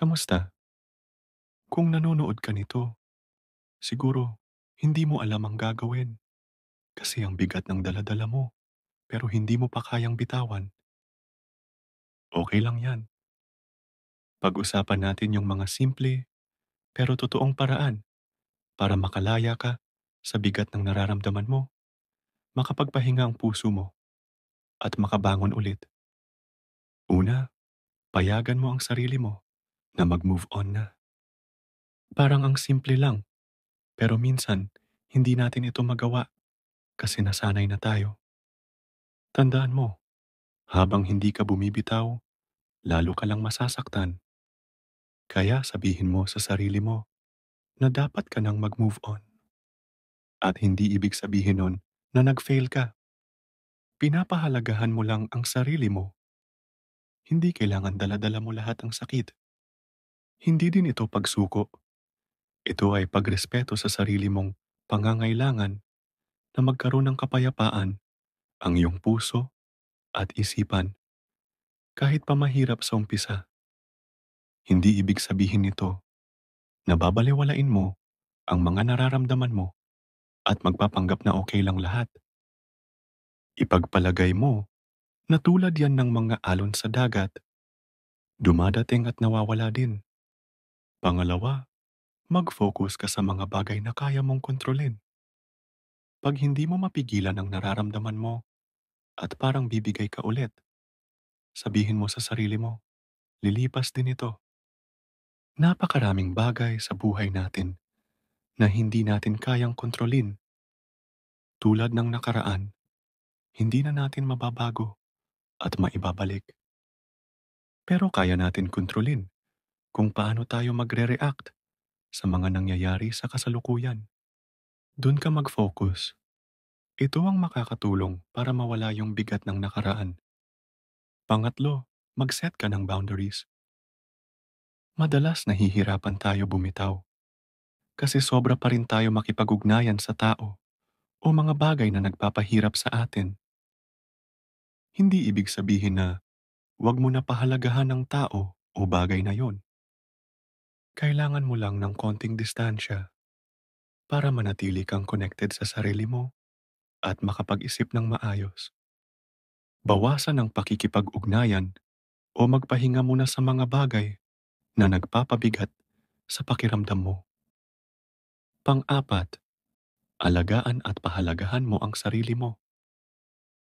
Kamusta? Kung nanonood ka nito, siguro hindi mo alam ang gagawin kasi ang bigat ng daladala mo pero hindi mo pa kayang bitawan. Okay lang yan. Pag-usapan natin yung mga simple pero totoong paraan para makalaya ka sa bigat ng nararamdaman mo, makapagpahinga ang puso mo at makabangon ulit. Una, payagan mo ang sarili mo na mag-move on na. Parang ang simple lang pero minsan hindi natin ito magawa kasi nasanay na tayo. Tandaan mo, habang hindi ka bumibitaw, lalo ka lang masasaktan. Kaya sabihin mo sa sarili mo na dapat ka nang mag-move on. At hindi ibig sabihin nun na nag-fail ka. Pinapahalagahan mo lang ang sarili mo. Hindi kailangan daladala mo lahat ang sakit. Hindi din ito pagsuko. Ito ay pagrespeto sa sarili mong pangangailangan na magkaroon ng kapayapaan ang iyong puso at isipan kahit pa mahirap sa umpisa. Hindi ibig sabihin nito na babalewalain mo ang mga nararamdaman mo at magpapanggap na okay lang lahat. Ipagpalagay mo na tulad yan ng mga alon sa dagat, dumadating at nawawala din. Pangalawa, mag-focus ka sa mga bagay na kaya mong kontrolin. Pag hindi mo mapigilan ang nararamdaman mo at parang bibigay ka ulit, sabihin mo sa sarili mo, lilipas din ito. Napakaraming bagay sa buhay natin na hindi natin kayang kontrolin. Tulad ng nakaraan, hindi na natin mababago at maibabalik. Pero kaya natin kontrolin kung paano tayo magre-react sa mga nangyayari sa kasalukuyan. Doon ka mag-focus. Ito ang makakatulong para mawala yung bigat ng nakaraan. Pangatlo, mag-set ka ng boundaries. Madalas nahihirapan tayo bumitaw kasi sobra pa rin tayo makipag-ugnayan sa tao o mga bagay na nagpapahirap sa atin. Hindi ibig sabihin na huwag mo na pahalagahan ng tao o bagay na yon. Kailangan mo lang ng konting distansya para manatili kang connected sa sarili mo at makapag-isip ng maayos. Bawasan ang pakikipag-ugnayan o magpahinga muna sa mga bagay na nagpapabigat sa pakiramdam mo. Pang-apat, alagaan at pahalagahan mo ang sarili mo.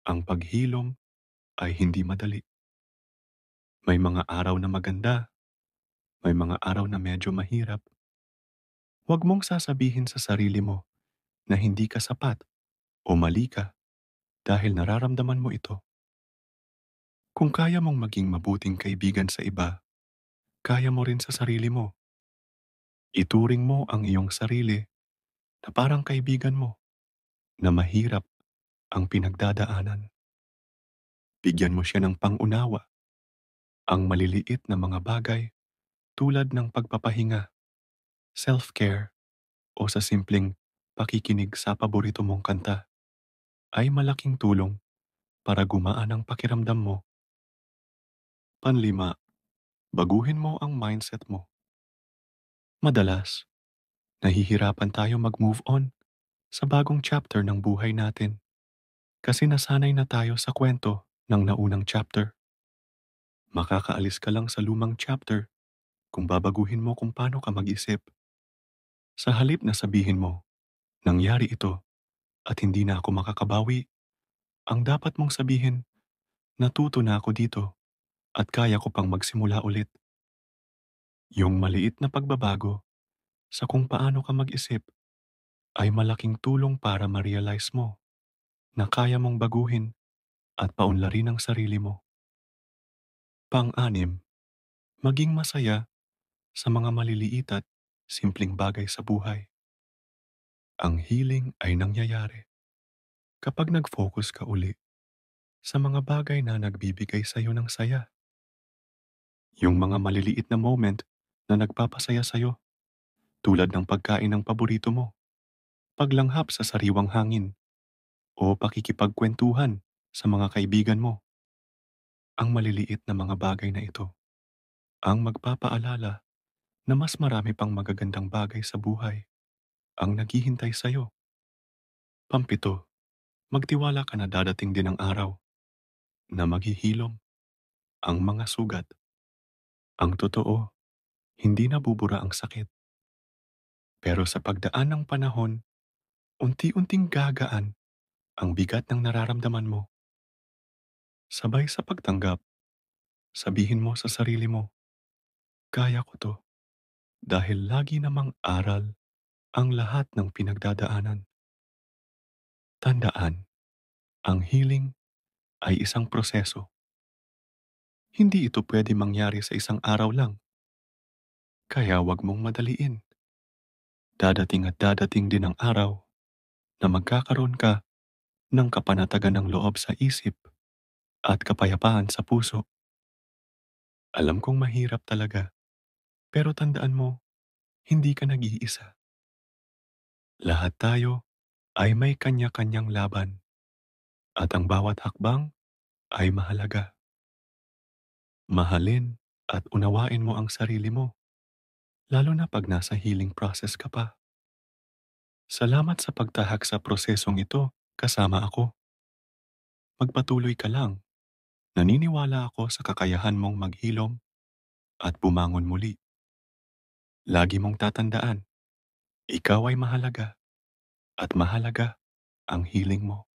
Ang paghilom ay hindi madali. May mga araw na maganda, may mga araw na medyo mahirap. Huwag mong sasabihin sa sarili mo na hindi ka sapat o mali ka dahil nararamdaman mo ito. Kung kaya mong maging mabuting kaibigan sa iba, kaya mo rin sa sarili mo. Ituring mo ang iyong sarili na parang kaibigan mo na mahirap ang pinagdadaanan. Bigyan mo siya ng pangunawa, ang maliliit na mga bagay tulad ng pagpapahinga, self-care o sa simpleng pakikinig sa paborito mong kanta ay malaking tulong para gumaan ang pakiramdam mo. Panlima, baguhin mo ang mindset mo. Madalas, nahihirapan tayo mag-move on sa bagong chapter ng buhay natin kasi nasanay na tayo sa kwento ng naunang chapter. Makakaalis ka lang sa lumang chapter kung babaguhin mo kung paano ka mag-isip. Sa halip na sabihin mo, nangyari ito at hindi na ako makakabawi, ang dapat mong sabihin, natuto na ako dito at kaya ko pang magsimula ulit. Yung maliit na pagbabago sa kung paano ka mag-isip ay malaking tulong para ma-realize mo na kaya mong baguhin at paunlarin ang sarili mo. Pang-anim, maging masaya sa mga maliliit at simpleng bagay sa buhay. Ang healing ay nangyayari kapag nag-focus ka uli sa mga bagay na nagbibigay sa iyo ng saya. Yung mga maliliit na moment na nagpapasaya sa iyo, tulad ng pagkain ng paborito mo, paglanghap sa sariwang hangin, o pakikipagkwentuhan sa mga kaibigan mo. Ang maliliit na mga bagay na ito ang magpapaalala na mas marami pang magagandang bagay sa buhay ang naghihintay sa'yo. Pampito, magtiwala ka na dadating din ang araw na maghihilom ang mga sugat. Ang totoo, hindi nabubura ang sakit. Pero sa pagdaan ng panahon, unti-unting gagaan ang bigat ng nararamdaman mo. Sabay sa pagtanggap, sabihin mo sa sarili mo, kaya ko to dahil lagi namang aral ang lahat ng pinagdadaanan. Tandaan, ang healing ay isang proseso. Hindi ito pwede mangyari sa isang araw lang, kaya wag mong madaliin. Dadating at dadating din ang araw na magkakaroon ka ng kapanatagan ng loob sa isip at kapayapaan sa puso. Alam kong mahirap talaga, pero tandaan mo, hindi ka nag-iisa. Lahat tayo ay may kanya-kanyang laban at ang bawat hakbang ay mahalaga. Mahalin at unawain mo ang sarili mo, lalo na pag nasa healing process ka pa. Salamat sa pagtahak sa prosesong ito kasama ako. Magpatuloy ka lang. Naniniwala ako sa kakayahan mong maghilom at bumangon muli. Lagi mong tatandaan, ikaw ay mahalaga at mahalaga ang healing mo.